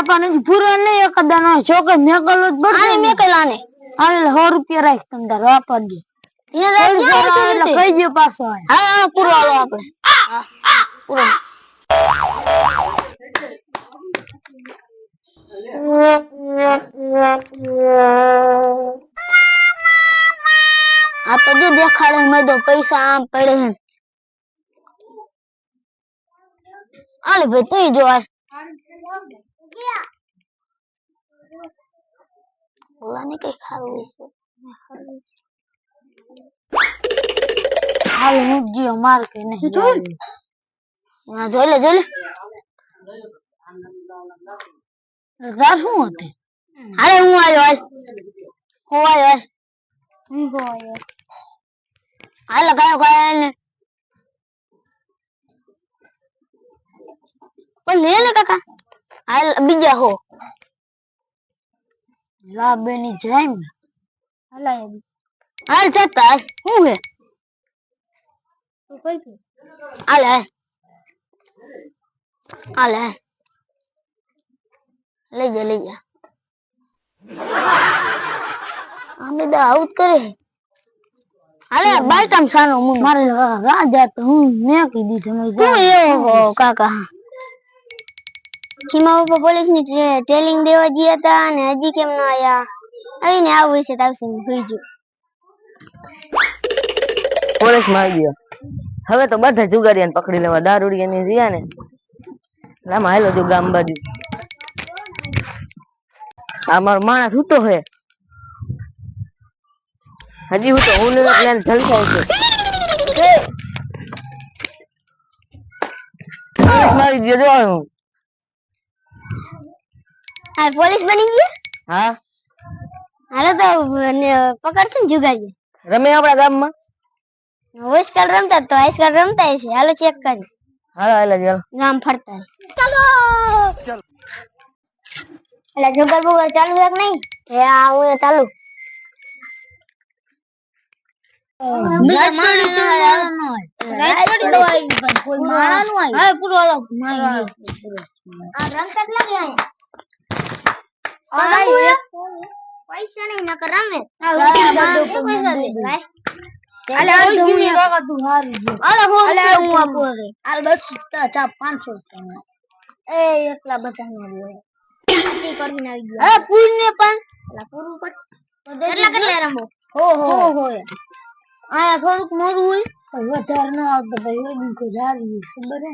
પણ પૂરો નહીં એકદાનો છોકર મેકલો જ બસ આ મેકલા ને હાલ 100 રૂપિયા રાખ તમ તાર વાપરજો એટલે કહી દો પાછો હા પૂરો હાલો આપણે પૂરો આ તો જો દેખાડે મેં તો પૈસા આમ પડે હે આલે ભાઈ તું જો બોલાને કઈ ખાવું છે હાલ હું જીઓ માર કે નહીં જોઈ ના જોઈ લે દર શું હોતે હાલે હું આવ્યો હાલ ગાયો ને પણ લે ને કાકા હાલ બીજા હો લાબેની જામ હાલ જતા હું હે તો કઈ કે હાલે લઈ જા અમે તો આઉટ કરે હાલે બાઈકમ સાનો મું મારે રાજા તો હું મેં કીધી તમે તું એવો કાકા હિમા ઉપર પોલીસ ની ટ્રેનિંગ દેવા ગયા હતા અને હજી કેમ ન આયા આવીને આવું છે તાવસે ભઈજો પોલીસ માં આવી ગયો હવે તો બધા જુગારીયાને પકડી લેવા દારૂડિયાની રહ્યા ને લામાં હાલો જો ગામ બાજુ આ મારો માણસ હૂતો હે હજી હું તો હું ને પ્લાન જલસાય છે પોલીસ મારી ગયો જો હું આ પોલીસ બની ગયા હા હાલો તો પકડશું જુગારી રમે આપણા ગામમાં આજકાલ રમતા તો આજકાલ રમતા છે હાલો ચેક કરી હાલો ગામ ફરતા ચાલો એટલે જુગાર બુગાર ચાલુ છે કે નહીં એ આવું ચાલુ બીજા માણસ રાઈટ પડી તો આવી પણ કોઈ માણા નું આવી હા પૂરો હાલો આ રમતા જ લાગે આ પૈસા નહીં નકર રમે પૈસા દે ભાઈ અલે ઓય કાકા તું હારી ગયો અલે હું આપો રે હાલ બસ ચા 500 રૂપિયા એ એકલા બતાનો લે આટી કરીને આવી ગયો એ પૂર ને પણ અલા પૂરું પર કેટલા રમો હો આ થોડુંક મોરું હોય વધારે ન આવતો ભાઈ એ દીકો જારી ખબર હે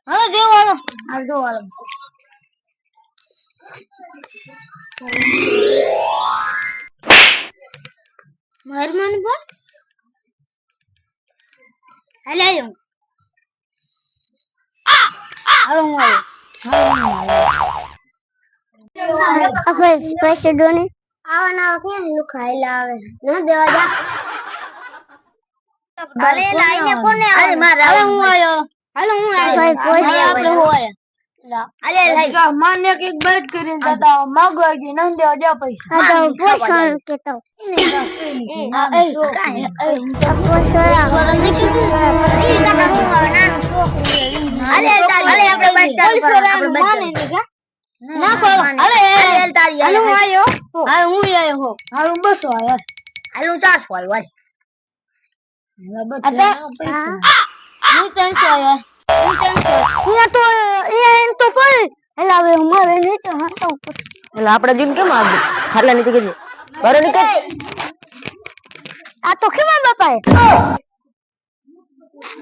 હા દેવાલો હાલ દેવાલો મહેરબાન બોલ હાલે આયો આપણે સ્પેશિયલ ડોને આવાના ક્યાં લુખાયેલા આવે ન દેવા જા ભલે લાઈને કોને અરે મારે હાલો હું આયો આપણે હોય અલે લઈ જા માને કે એક બેટ કરીને દાદા માંગવા ગઈ ન દેવા જા પૈસા આ તો પોષણ કેતો એ કાઈ પોષણ અલે આપણે બેટ આપણે માને ને કા ના કો અલે તારી હાલો આયો હા હું આયો હો હાલો બસો આયો હાલો 400 આયો હું 300 આયો તો પણ એલા હવે મારે નીચે હતો એટલે આપણે જીમ કેમ આવ ખાટલા નીચે કે બરો નીકળ આ તો ખીમા બાપા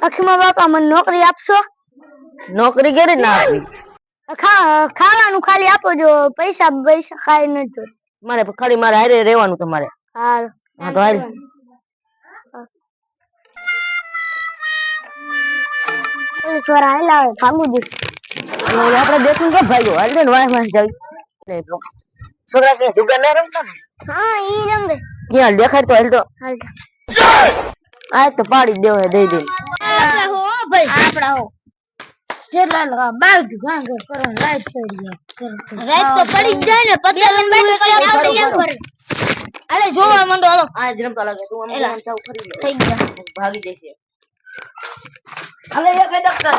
અખીમા બાપા મને નોકરી આપશો નોકરી કરે ના આપી ખાવાનું ખાલી આપો જો પૈસા ખાઈ ન જો મારે ખાલી મારે હારે રહેવાનું તમારે હા તો હાલ છોરા આલા ભાગુ દે આપણે દેખું કે ભાઈઓ હાલ ને વાય જાવી છોકરા કે જુગાર ના રમતા ને હા ઈ રમે ક્યાં દેખાડ તો હાલ આ તો પાડી દેવો દે દે આપડા હો ભાઈ આપડા હો જેટલા લગા બાઈક ગાંગે કરો લાઈટ પડી જાય રાત તો પડી જ જાય ને પતંગ બાઈક કરી આવડી એમ કરે અલે જોવા મંડો હાલો આ જ રમતા લાગે તું આમ જાવ ફરી થઈ ગયા ભાગી જશે હવે એક ડક્કર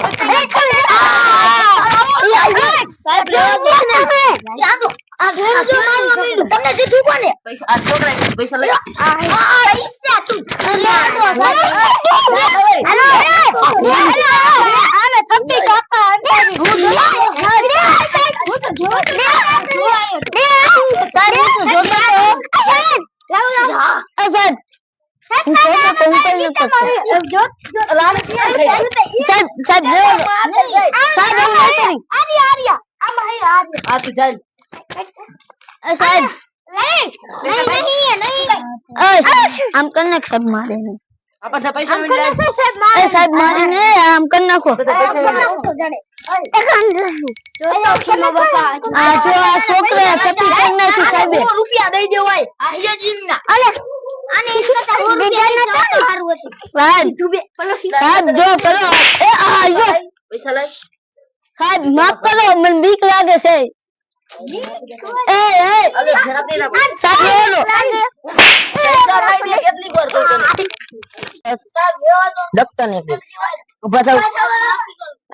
તમને દીધું કોને પૈસા આ છોકરા પૈસા લઈ પૈસા તું આ તું ચાલ આમ કરને સાહેબ મારે આ બધા પૈસા મળી જાય સાહેબ મારે ને આમ કરી નાખો બધા પૈસા મળી આ જો આ છોકરા સતી કરી નાખી સાહેબે રૂપિયા દઈ દેવાય આ હિયા જીવના આને ઇસ્કતા રૂપિયા નતા મારું હતું સાહેબ જો કરો એ આ જો પૈસા લઈ સાહેબ માફ કરો મને બીક લાગે છે અલે ફેરા દે ના સાહેબ પૈસા લઈ દે કેટલી વાર કહું તને ડકતા ને ઉભા થાવ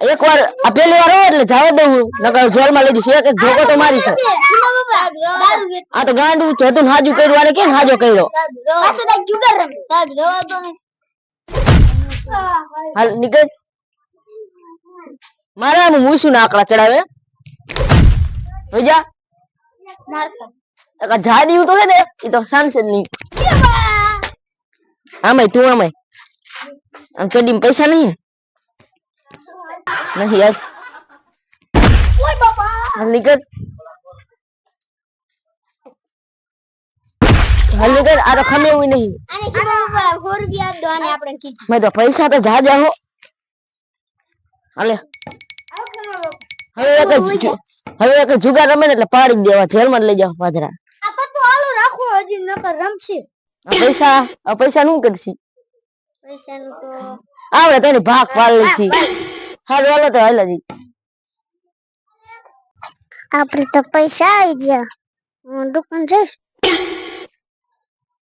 એકવાર આ પહેલી વાર હોય એટલે જવા દેવું નકર જેલમાં લઈ જશે એક જોકો તો મારી છે આ તો ગાંડું હતું હાજુ કર્યું આને કેમ હાજો કર્યો હાલ નીકળ મારા આમ મૂસું ના આકડા ચડાવે હોજા એક જાડી તો છે ને એ તો સાંસદ ની આમાંય તું આમાંય આમ કદી પૈસા નહીં નહીં યાર હાલ નીકળ હાલ નીકળ આ તો ખમે એવું નહીં મેં તો પૈસા તો જાજા હો હાલે હવે એક જુગાર રમે ને એટલે પાડી દેવા જેલમાં લઈ જાવ પાદરા આ પૈસા નું કરશી આવડે તને ભાગ પાડ લેશી હાલ હાલો તો હાલ જી આપણે તો પૈસા આવી ગયા દુકાન જઈશ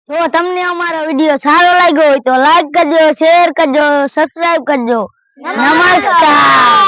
જો તમને અમારો વિડિયો સારો લાગ્યો હોય તો લાઈક કરજો શેર કરજો સબસ્ક્રાઇબ કરજો નમસ્કાર